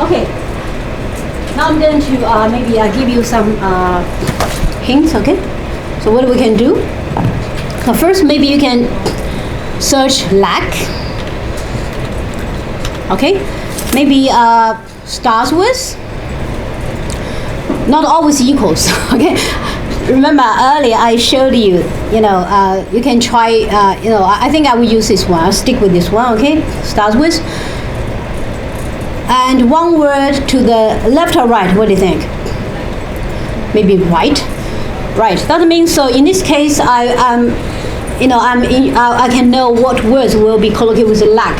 Okay. Now I'm going to maybe give you some hints, okay? So what we can do? So first, maybe you can search lack. Okay? Maybe starts with, not always equals, okay? Remember earlier I showed you, you can try, I think I will use this one. I'll stick with this one, okay? Starts with. And one word to the left or right, what do you think? Maybe right? Right, that means, so in this case, I can know what words will be collocated with lack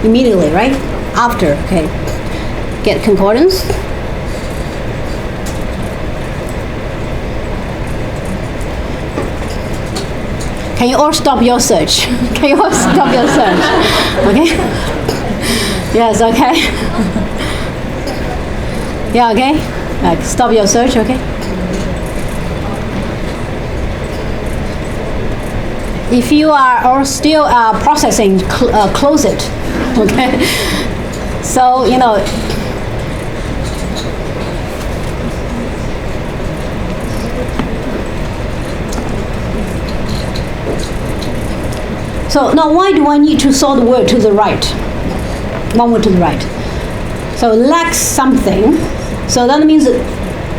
immediately, right? After, okay. Get concordance. Can you all stop your search? Can you all stop your search? Okay? Yes, okay. Yeah, okay. Stop your search, okay? If you are all still processing, close it, okay? So, so now why do I need to sort the word to the right? One word to the right. So lacks something. So that means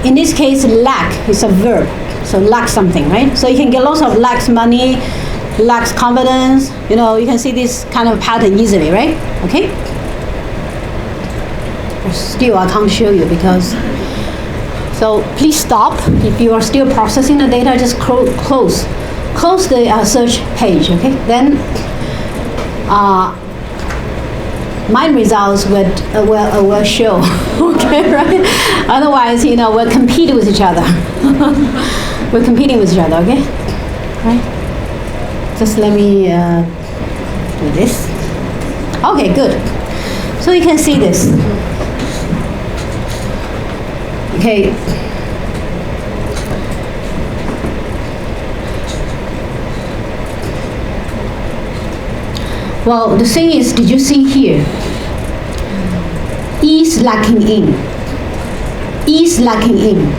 in this case lack is a verb. So lack something, right? So you can get lots of lacks money, lacks confidence. You can see this kind of pattern easily, right? Okay? Still I can't show you because, so please stop. If you are still processing the data, just close the search page, okay? Then my results will show, okay, right? Otherwise, we'll compete with each other. We're competing with each other, okay? Right? Just let me do this. Okay, good. So you can see this. Okay. Well, the thing is, did you see here? Is lacking in. Is lacking in.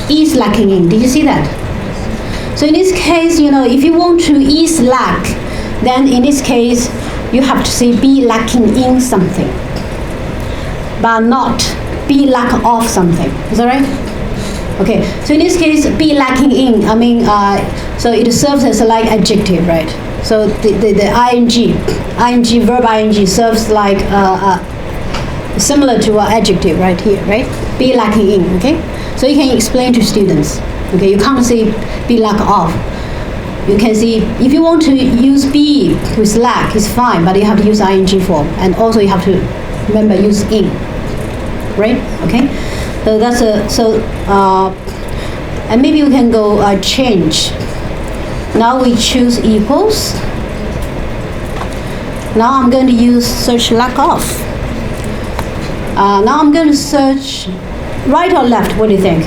Is lacking in. Did you see that? So in this case, if you want to is lack, then in this case, you have to say be lacking in something, but not be lack of something. Is that right? Okay. So in this case, be lacking in. So it serves as like adjective, right? So the ing verb ing serves like similar to an adjective right here, right? Be lacking in, okay? So you can explain to students, okay? You can't say be lack of. You can see if you want to use be with lack, it's fine, but you have to use ing form, and also you have to remember use in, right? Okay. So that's and maybe we can go change. Now we choose equals. Now I'm going to use search lack of. Now I'm going to search right or left. What do you think?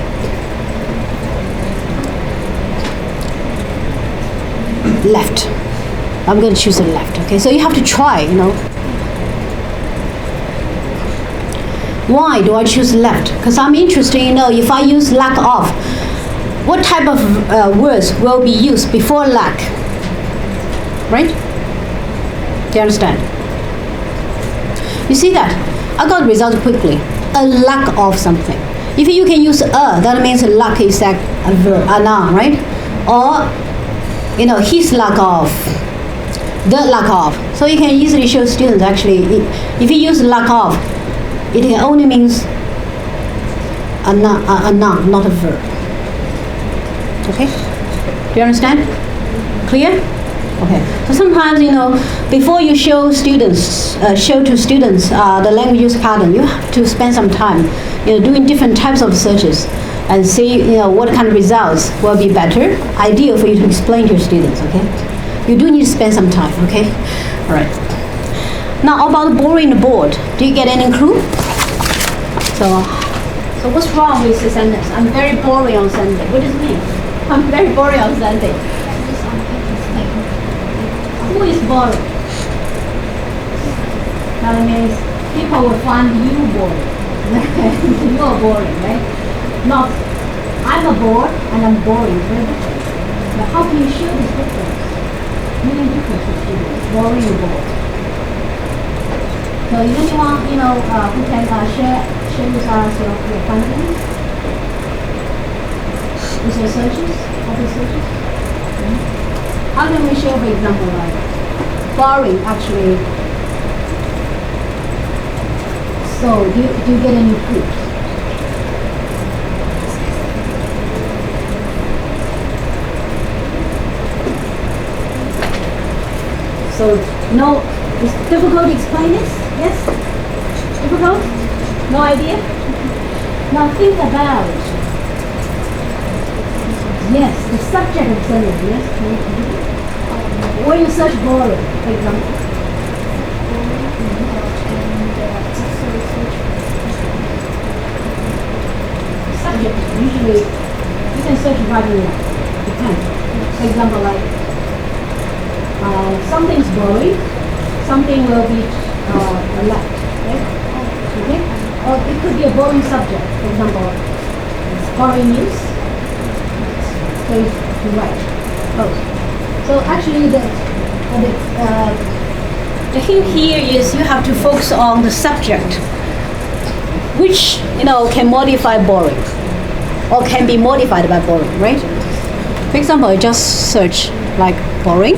Left. I'm going to choose the left. Okay, so you have to try, Why do I choose left? Because I'm interested in if I use lack of, what type of words will be used before lack? Right? Do you understand? You see that? I got results quickly. A lack of something. If you can use that means lack is like a verb, a noun, right? Or, his lack of, the lack of. So you can easily show students actually, if you use lack of, it only means a noun, not a verb. Okay? Do you understand? Clear? Okay. So sometimes, before you show to students the language use pattern, you have to spend some time, doing different types of searches and see, what kind of results will be better, ideal for you to explain to your students, okay? You do need to spend some time, okay? All right. Now about borrowing the board, do you get any clue? So what's wrong with the sentence? I'm very boring on Sunday. What does it mean? I'm very boring on Sunday. Who is boring? That means people will find you boring. You're boring, right? Not, I'm a bore and I'm boring. Very different. But how can you show this difference? Many differences to this. Boring and bored. So if anyone, who can share with us your findings? With your searches? Other searches? How can we show, for example, like boring actually? So do you get any proof? So no, it's difficult to explain this? Yes? Difficult? No idea? Now think about, yes, the subject of sentence, yes? When you search boring, for example. Subject, usually, you can search right and left. Depends. For example, like, something's boring, something will be left, right? Okay? Or it could be a boring subject. For example, boring news. So you write. Oh. So actually the hint here is you have to focus on the subject, which can modify boring, or can be modified by boring, right? For example, I just search like boring.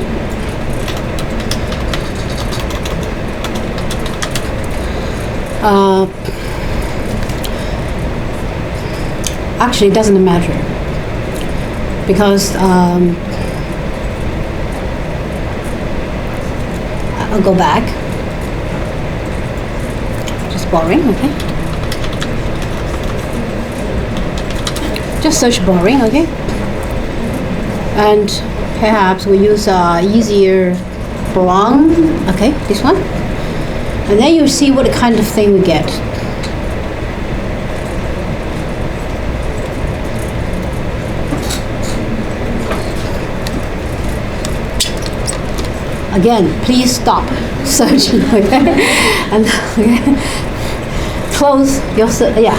Actually, it doesn't matter because I'll go back. Just boring, okay? Just search boring, okay? And perhaps we use easier brown, okay? This one. And then you see what kind of thing we get. Again, please stop searching, okay? And close your yeah.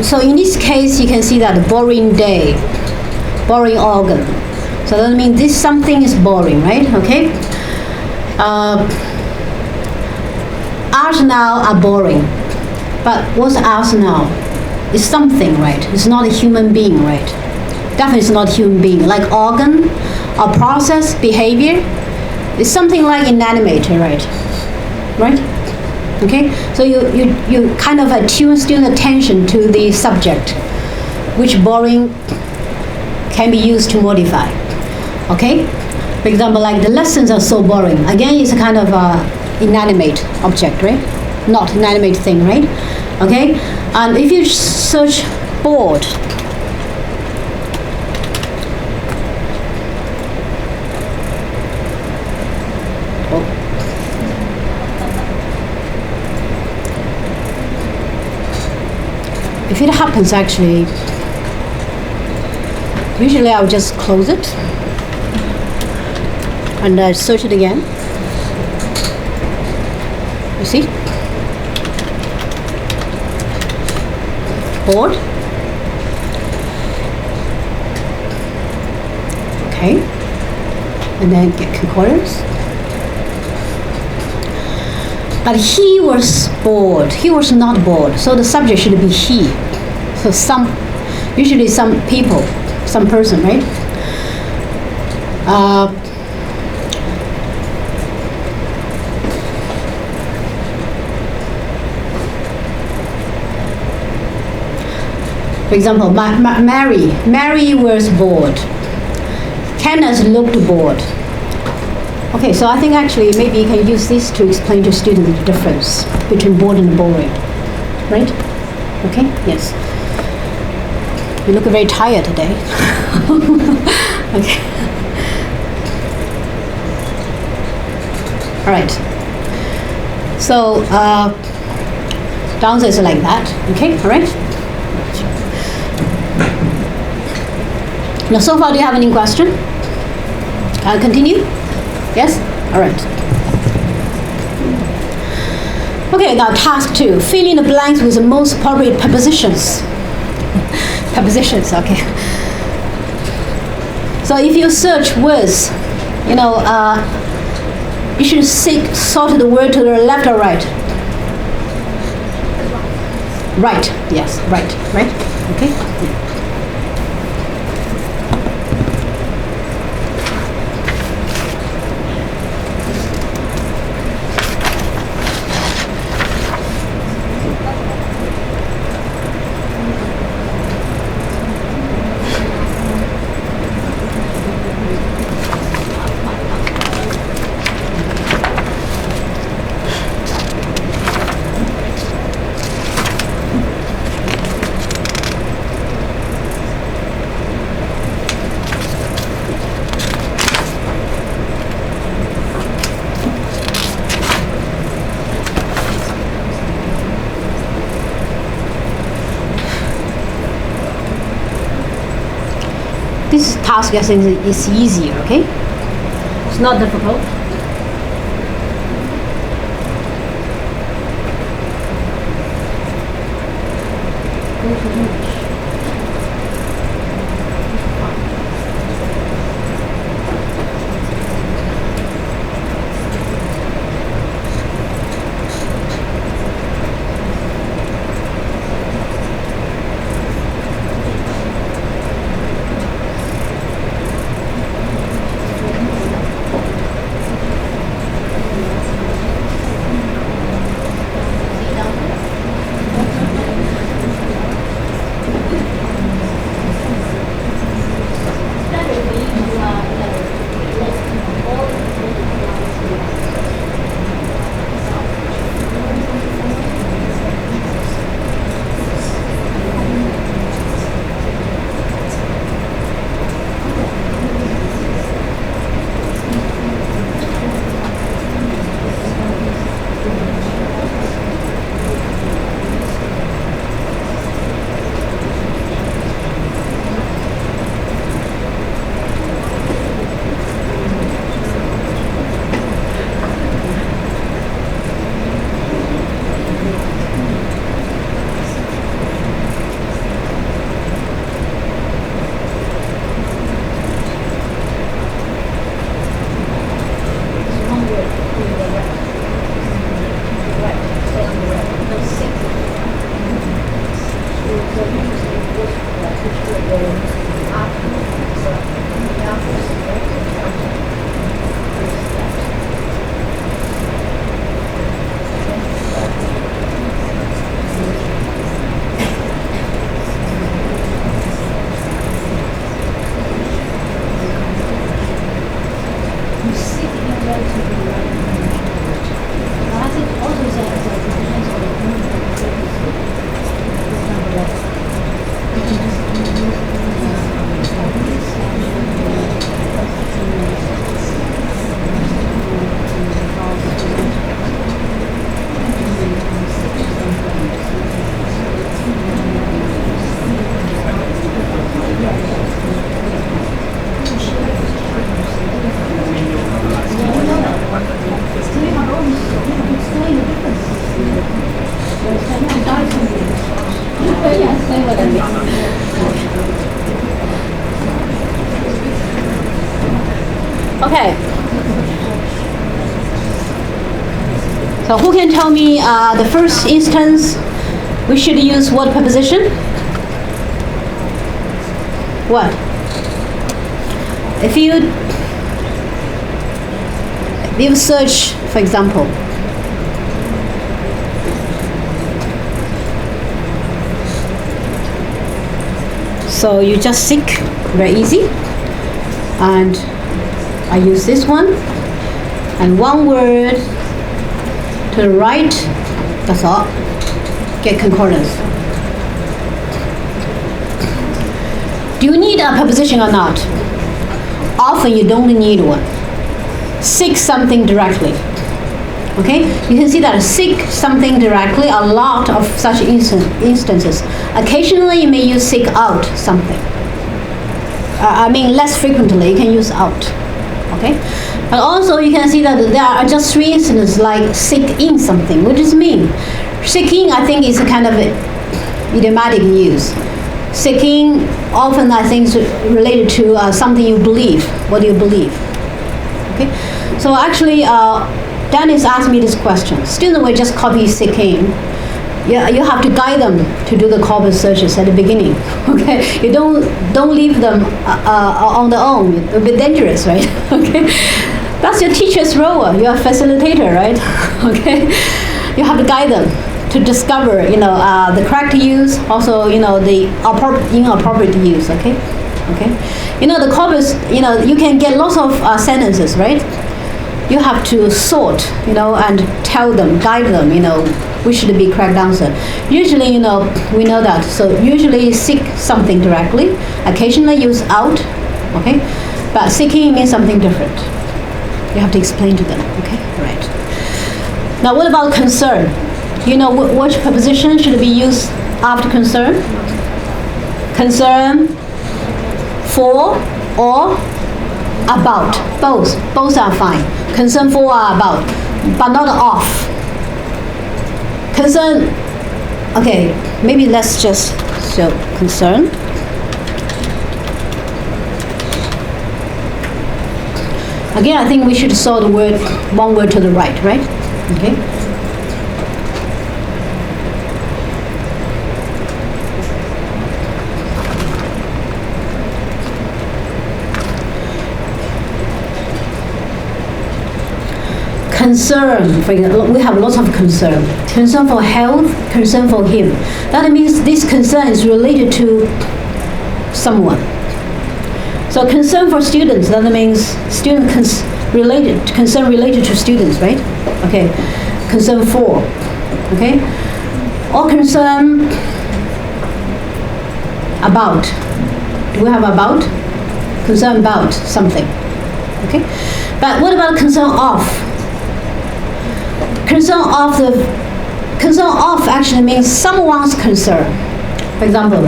So in this case, you can see that boring day, boring organ. So that means this something is boring, right? Okay. Arsenal are boring, but what's arsenal? It's something, right? It's not a human being, right? Definitely it's not a human being. Like organ or process, behavior, it's something like inanimate, right? Right? Okay? So you kind of attune student attention to the subject, which boring can be used to modify. Okay? For example, like the lessons are so boring. Again, it's a kind of inanimate object, right? Not inanimate thing, right? Okay? And if you search bored, if it happens actually, usually I'll just close it and search it again. You see? Board. Okay. And then get concordance. But he was bored. He was not bored. So the subject should be he. So usually some people, some person, right? For example, Mary was bored. Kenneth looked bored. Okay, so I think actually maybe you can use this to explain to students the difference between bored and boring. Right? Okay? Yes. You look very tired today. Okay. All right. So, the answer is like that. Okay? All right? Now, so far, do you have any question? I'll continue. Yes? All right. Okay, now task 2. Fill in the blanks with the most appropriate prepositions. Prepositions, okay. So if you search words, you should sort the word to the left or right. Right, yes, right, okay. Yeah. This task, I think, is easier, okay? It's not difficult. Go to English. Okay. So who can tell me the first instance we should use what preposition? What? If you search, for example, so you just seek, very easy, and I use this one, and one word to the right, that's all, get concordance. Do you need a preposition or not? Often you don't need one. Seek something directly. Okay, you can see that seek something directly, a lot of such instances. Occasionally you may use seek out something. I mean less frequently you can use out. Okay, And also you can see that there are just three instances like sick in something. What does it mean? Sick in, I think, is a kind of idiomatic use. Sick in often, I think, is related to something you believe. What do you believe? Okay. So actually, Dennis asked me this question. Students will just copy sick in. Yeah, you have to guide them to do the corpus searches at the beginning. Okay, you don't leave them on their own. It would be dangerous, right? Okay, that's your teacher's role. You're a facilitator, right? Okay, you have to guide them to discover, the correct use, also, the inappropriate use. Okay, the corpus, you can get lots of sentences, right? You have to sort, and tell them, guide them, which should be correct answer. Usually, we know that. So usually seek something directly. Occasionally use out, okay? But seeking means something different. You have to explain to them, okay? Right. Now, what about concern? Which preposition should be used after concern? Concern, for, or about. Both are fine. Concern, for, or about, but not of. Concern, okay, maybe let's just show concern. Again, I think we should saw the word, one word to the right? Okay. Concern, for example, we have lots of concern. Concern for health, concern for him. That means this concern is related to someone. So concern for students, that means concern related to students, right? Okay, concern for, okay? Or concern about. Do we have about? Concern about something, okay? But what about concern of? Concern of actually means someone's concern. For example,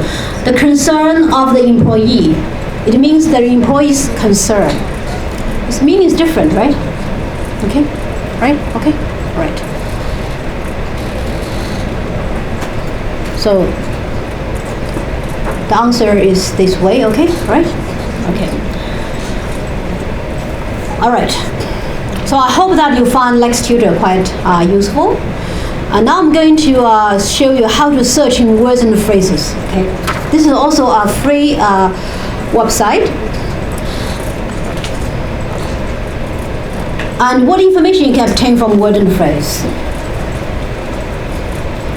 the concern of the employee. It means the employee's concern. Its meaning is different, right? Okay, right? Okay, right. So the answer is this way. Okay, right? Okay. All right. So I hope that you find Lex Tutor quite useful. Now I'm going to show you how to search in words and phrases. Okay, this is also a free website. And what information you can obtain from word and phrase?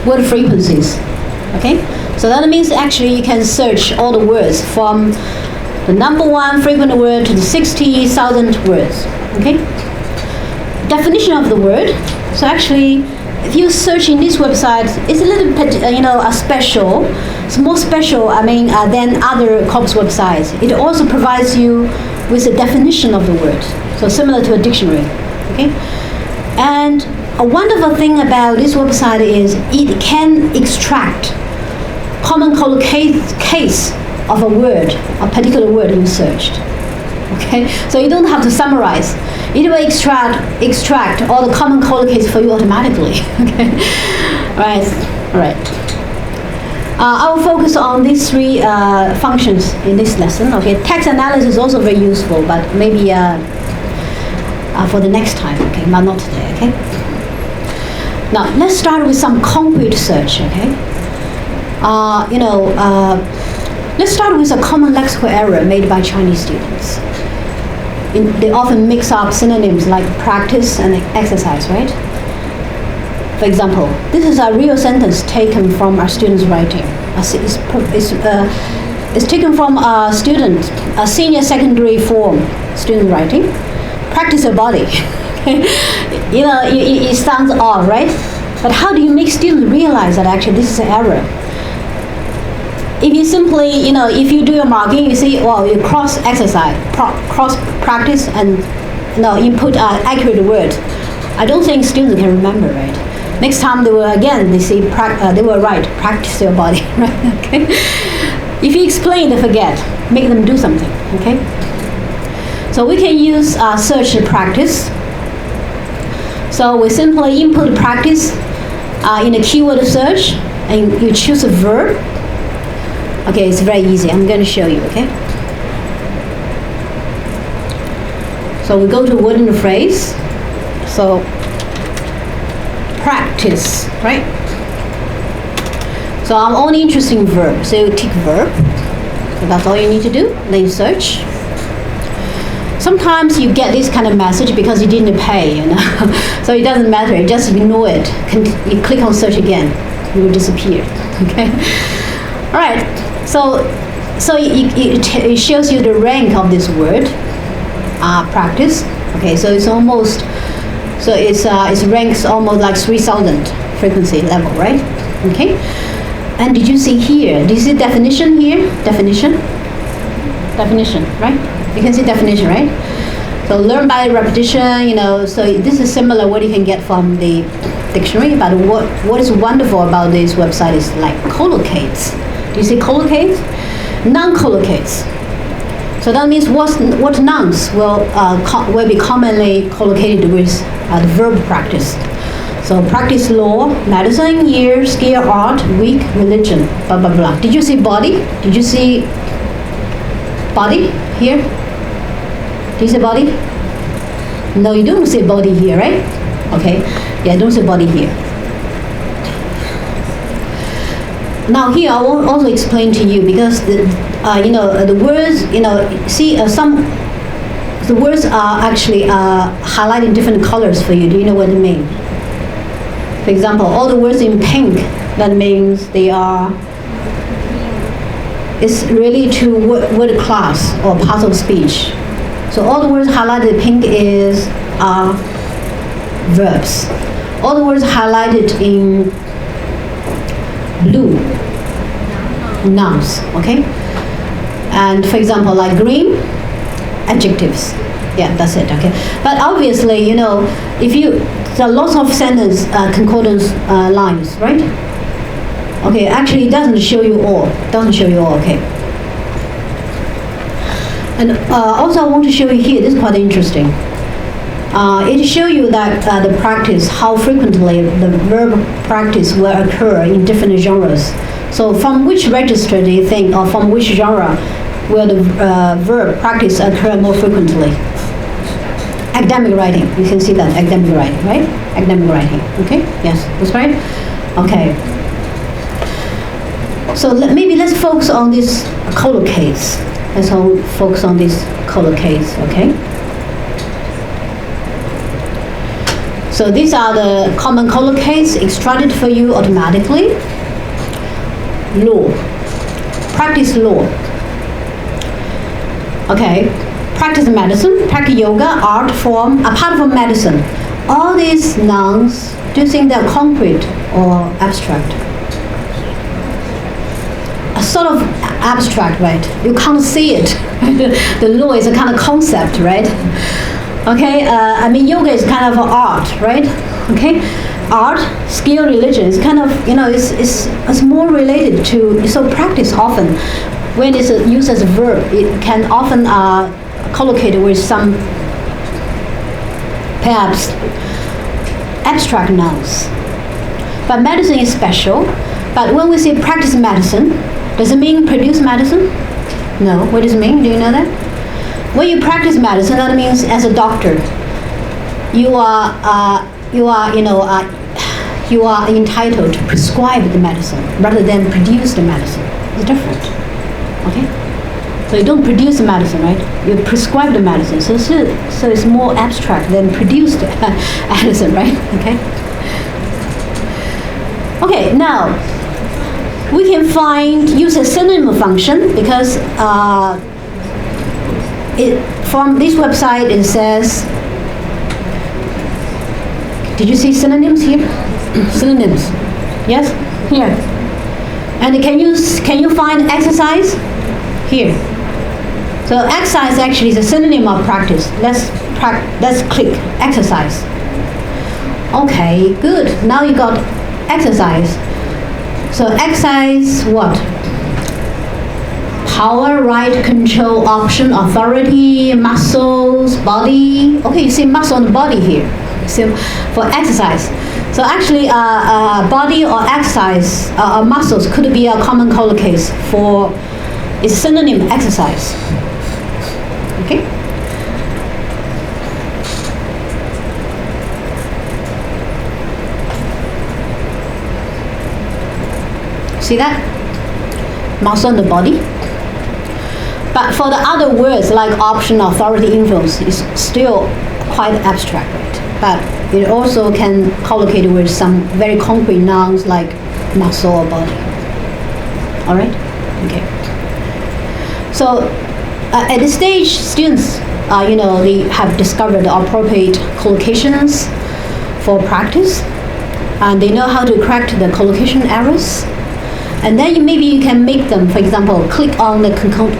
Word frequencies. Okay, so that means actually you can search all the words from the number 1 frequent word to the 60,000 words. Okay. Definition of the word. So actually, if you search in this website, it's a little bit, special. It's more special, than other corpus websites. It also provides you with a definition of the word. So similar to a dictionary, okay? And a wonderful thing about this website is it can extract common case of a word, a particular word you searched. Okay, so you don't have to summarize. It will extract all the common collocates for you automatically. Okay, right. I will focus on these 3 functions in this lesson. Okay, text analysis is also very useful, but maybe for the next time. Okay, but not today. Okay. Now let's start with some concrete search. Okay. Let's start with a common lexical error made by Chinese students. They often mix up synonyms like practice and exercise, right? For example, this is a real sentence taken from a student's writing. It's taken from a senior secondary form student writing. Practice your body. It sounds odd, right? But how do you make students realize that actually this is an error? If you simply, if you do your marking, you see, well, you cross exercise, cross practice, and input accurate word. I don't think students can remember, right? Next time they see, they will write, practice your body, right? Okay. If you explain, they forget. Make them do something, okay? So So we can use search practice. So we simply input practice in a keyword search, and you choose a verb. Okay, it's very easy. I'm going to show you, okay? So we go to word and phrase. So practice, right? So I'm only interested in verb. So you tick verb. So that's all you need to do. Then you search. Sometimes you get this kind of message because you didn't pay, you know. So it doesn't matter. Just ignore it. You click on search again. It will disappear. Okay. All right. So it shows you the rank of this word. Practice. Okay. So it's almost. So it ranks almost like 3,000 frequency level, right? Okay. And did you see here? Do you see definition here? Definition, right? You can see definition, right? So learn by repetition, you know. So this is similar what you can get from the dictionary. But what is wonderful about this website is like collocates. Do you see collocates? Non-collocates. So that means what nouns will be commonly collocated with the verb practice. So practice law, medicine, year, skill, art, week, religion, blah, blah, blah. Did you see body? Did you see body here? Do you see body? No, you don't see body here, right? Okay. Yeah, don't see body here. Now here I will also explain to you because the words, the words are actually highlighted in different colors for you. Do you know what they mean? For example, all the words in pink, that means it's really to word class or parts of speech. So all the words highlighted pink are verbs. All the words highlighted in blue, nouns, okay? And for example, like green, adjectives. Yeah, that's it, okay? But obviously, you know, there are lots of sentence concordance lines, right? Okay, actually it doesn't show you all, okay? And also I want to show you here, this is quite interesting. It shows you that the practice, how frequently the verb practice will occur in different genres. So from which register do you think, or from which genre will the verb practice occur more frequently? Academic writing, you can see that, academic writing, right? Academic writing, okay? Yes, that's right? Okay. So maybe let's focus on this collocates. Let's focus on this collocates, okay? So these are the common collocates extracted for you automatically. Law, practice law. Okay, practice medicine, practice yoga, art form, apart from medicine. All these nouns, do you think they're concrete or abstract? A sort of abstract, right? You can't see it. The law is a kind of concept, right? Okay, I mean yoga is kind of art, right? Okay, art, skill, religion is kind of, you know, it's more related to, so practice often, when it's used as a verb, it can often collocate with some perhaps abstract nouns. But medicine is special. But when we say practice medicine, does it mean produce medicine? No. What does it mean? Do you know that? When you practice medicine, that means as a doctor, you are entitled to prescribe the medicine rather than produce the medicine. It's different. Okay? So you don't produce the medicine, right? You prescribe the medicine. So it's more abstract than produce the medicine, right? Okay? Okay, now we can use a synonym function because from this website it says, did you see synonyms here? Synonyms, yes, here. And can you find exercise? Here. So exercise actually is a synonym of practice. Let's click exercise. Okay, good. Now you got exercise. So exercise what? power, right, control, option, authority, muscles, body. Okay, you see muscle and body here. So for exercise. So actually, body or exercise muscles could be a common color case for a synonym exercise. Okay. See that? Muscle and the body. But for the other words like option, authority, influence, it's still quite abstract, right? But it also can collocate with some very concrete nouns like muscle or body. All right? Okay. So at this stage, students, they have discovered the appropriate collocations for practice, and they know how to correct the collocation errors. And then maybe you can make them, for example, click on the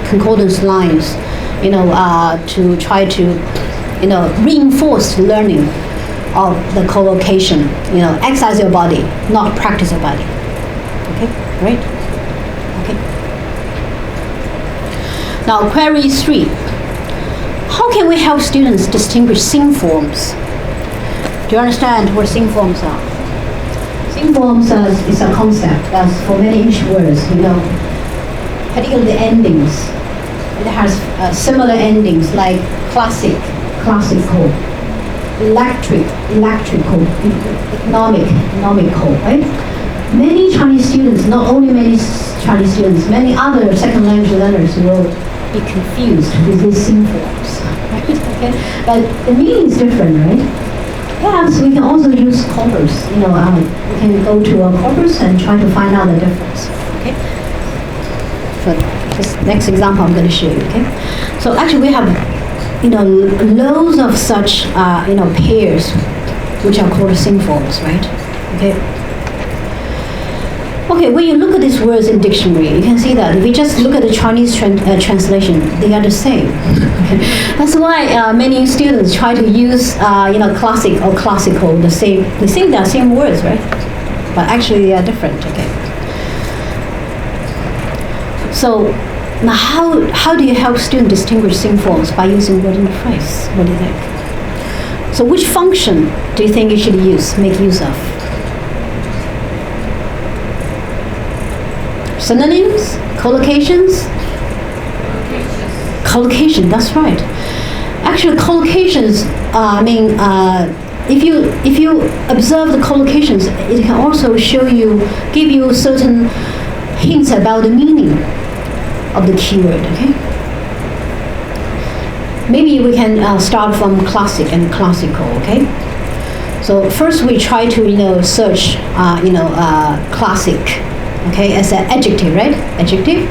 concordance lines, to try to, reinforce learning of the collocation. Exercise your body, not practice your body. Okay, right? Okay. Now, query 3. How can we help students distinguish sing forms? Do you understand what sing forms are? Sing forms is a concept that's for many English words, particularly the endings. It has similar endings like classic, classical, electric, electrical, economical, right? Many Chinese students, not only many Chinese students, many other second language learners will be confused with these sing forms, right? Okay? But the meaning is different, right? Perhaps we can also use corpus. We can go to a corpus and try to find out the difference. Okay. For this next example, I'm going to show you. Okay. So actually, we have, loads of such, pairs, which are called sing forms, right? Okay. Okay, when you look at these words in dictionary, you can see that if you just look at the Chinese translation, they are the same. Okay. That's why many students try to use, classic or classical, the same. They think they are same words, right? But actually they are different. Okay. So now, how do you help students distinguish sing forms by using word in the phrase? What do you think? So which function do you think you should make use of? Synonyms? Collocations? Collocation, that's right. Actually, collocations, if you observe the collocations, it can also give you certain hints about the meaning of the keyword, okay? Maybe we can start from classic and classical, okay? So first we try to, search, classic, okay, as an adjective, right? Adjective.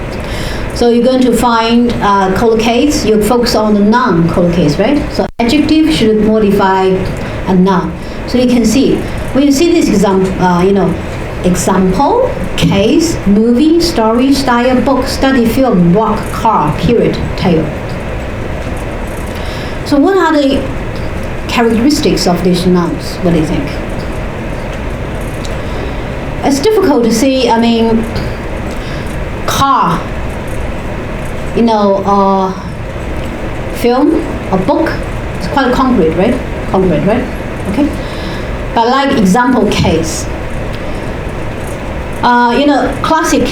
So you're going to find collocates. You focus on the noun collocates, right? So adjective should modify a noun. So you can see when you see this example, example, case, movie, story, style, book, study, film, walk, car, period, tale. So what are the characteristics of these nouns? What do you think? It's difficult to see, car, film, a book, it's quite concrete, right? Concrete, right? Okay. But like example case, classic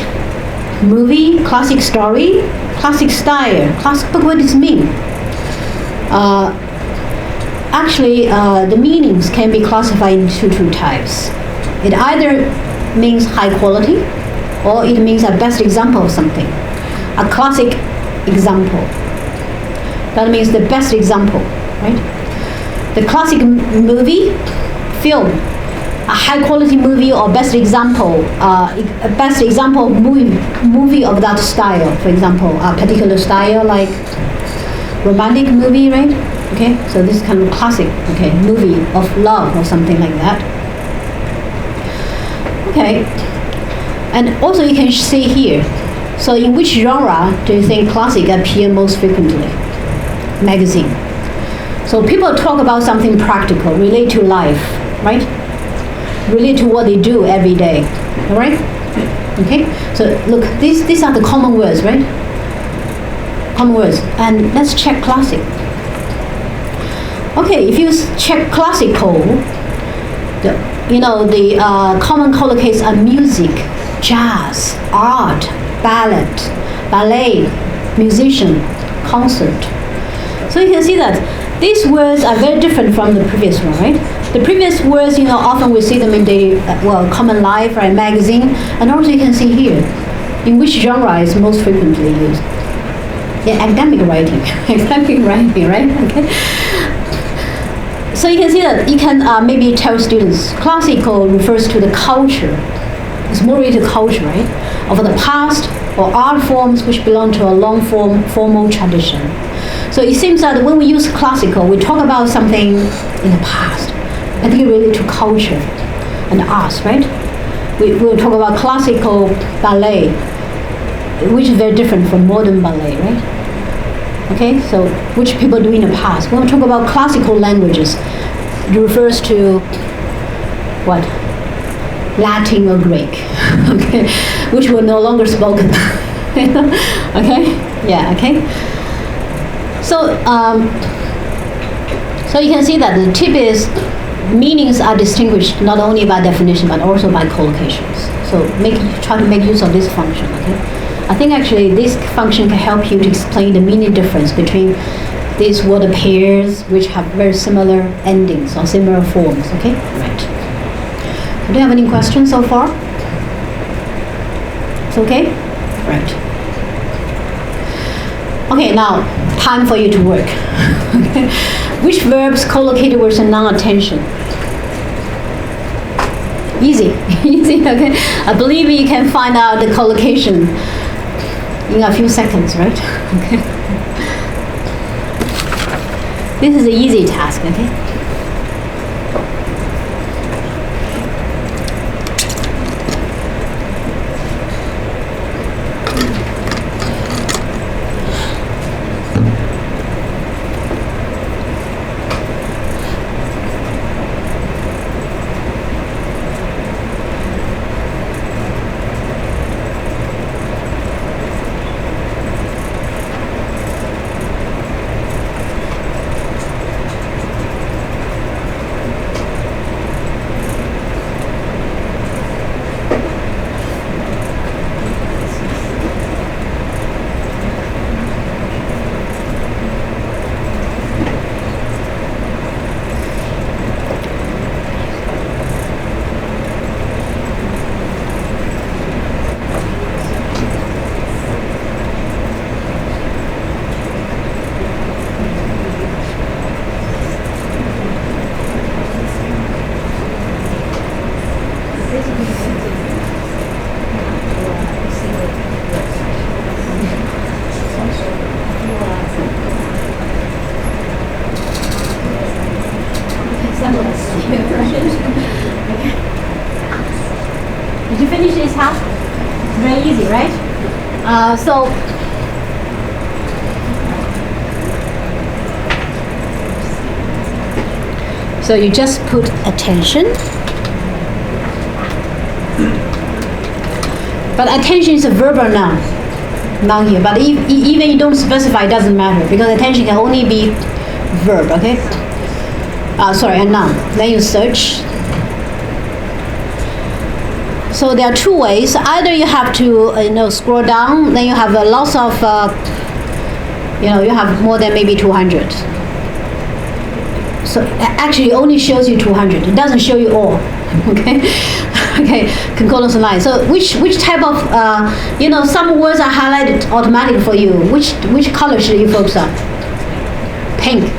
movie, classic story, classic style, classic book, what does it mean? Actually, the meanings can be classified into two types. It either means high quality, or it means a best example of something. A classic example. That means the best example, right? The classic movie, film, a high quality movie or best example movie of that style. For example, a particular style like romantic movie, right? Okay, so this is kind of classic, okay, movie of love or something like that. Okay, and also you can see here, so in which genre do you think classic appear most frequently? Magazine. So people talk about something practical, relate to life, right? Relate to what they do every day, all right? Okay, so look, these are the common words, right? common words. And let's check classic. Okay, if you check classical, the common collocates are music, jazz, art, ballet, musician, concert. So you can see that these words are very different from the previous one, right? The previous words, often we see them in the common life, right, magazine, and also you can see here, in which genre is most frequently used. Yeah, academic writing, right? Okay. So you can see that you can maybe tell students classical refers to the culture. It's more related to culture, right, of the past or art forms which belong to a long formal tradition. So it seems that when we use classical, we talk about something in the past, particularly related to culture and arts, right? We will talk about classical ballet, which is very different from modern ballet, right? Okay, so which people do in the past. When we talk about classical languages, it refers to what? Latin or Greek, okay, which were no longer spoken. Okay, yeah, okay. So you can see that the tip is meanings are distinguished not only by definition but also by collocations. So try to make use of this function. Okay, I think actually this function can help you to explain the meaning difference between these word pairs which have very similar endings or similar forms. Okay, right. Do you have any questions so far? It's okay? Right. Okay, now time for you to work. Okay. Which verbs collocated with a non-attention? Easy, easy, okay. I believe you can find out the collocation in a few seconds, right? Okay. This is an easy task, okay? Did you finish this task? It's very easy, right? So you just put attention. But attention is a verbal noun here. But even you don't specify, it doesn't matter because attention can only be verb, okay? A noun. Then you search. So there are two ways. Either you have to scroll down, then you have lots of you have more than maybe 200. So actually it only shows you 200. It doesn't show you all. Okay. Okay, concordance line. So which type of some words are highlighted automatically for you. Which color should you focus on? Pink.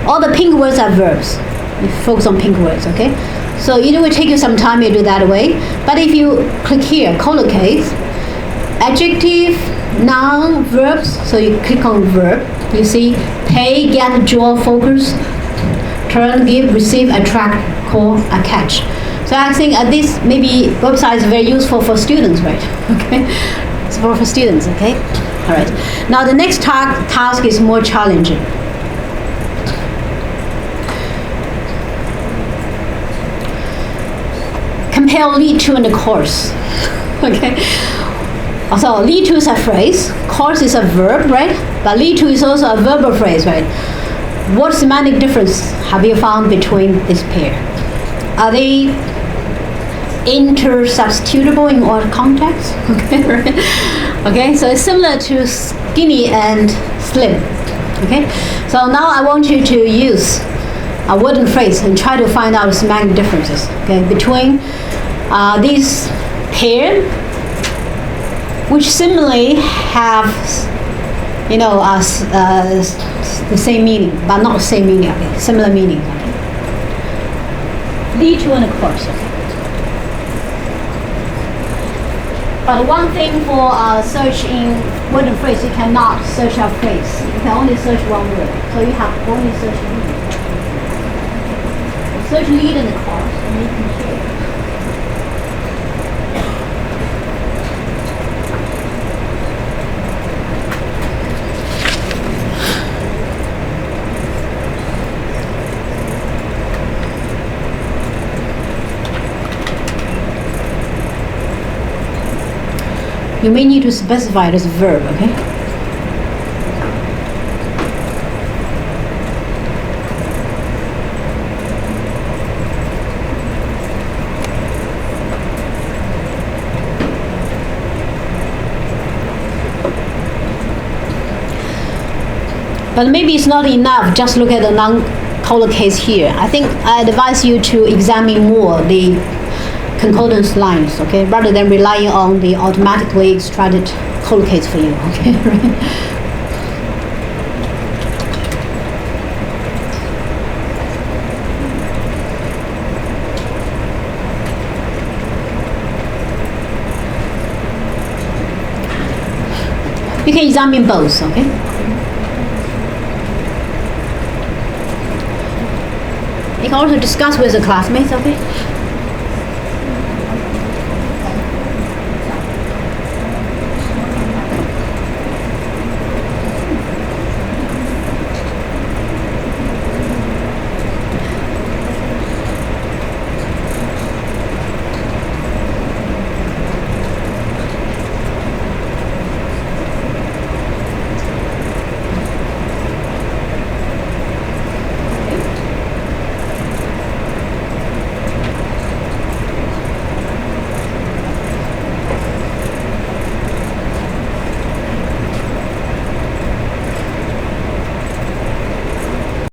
All the pink words are verbs. You focus on pink words, okay? So it will take you some time to do that way. But if you click here, collocate, adjective, noun, verbs. So you click on verb. You see pay, get, draw, focus, turn, give, receive, attract, call, catch. So I think this maybe website is very useful for students, right? Okay, it's for students. Okay, all right. Now the next task is more challenging. Compare lead to and the course. Okay, So lead to is a phrase, cause is a verb, right? But lead to is also a verbal phrase, right? What semantic difference have you found between this pair? Are they intersubstitutable in all contexts? Okay, right? Okay, so it's similar to skinny and slim. Okay, so now I want you to use a word and phrase and try to find out semantic differences, okay, between these pair, which similarly have, you know, the same meaning, but not the same meaning, okay, similar meaning. Okay. Lead to and cause. Okay. But one thing for search in word and phrase, you cannot search a phrase. You can only search one word. So you have only search lead. Search lead and cause, and you can hear. You may need to specify it as a verb, okay? But maybe it's not enough, just look at the non-color case here. I think I advise you to examine more the concordance lines, okay, rather than relying on the automatically extracted collocates for you, okay, right? You can examine both, okay? You can also discuss with the classmates, okay?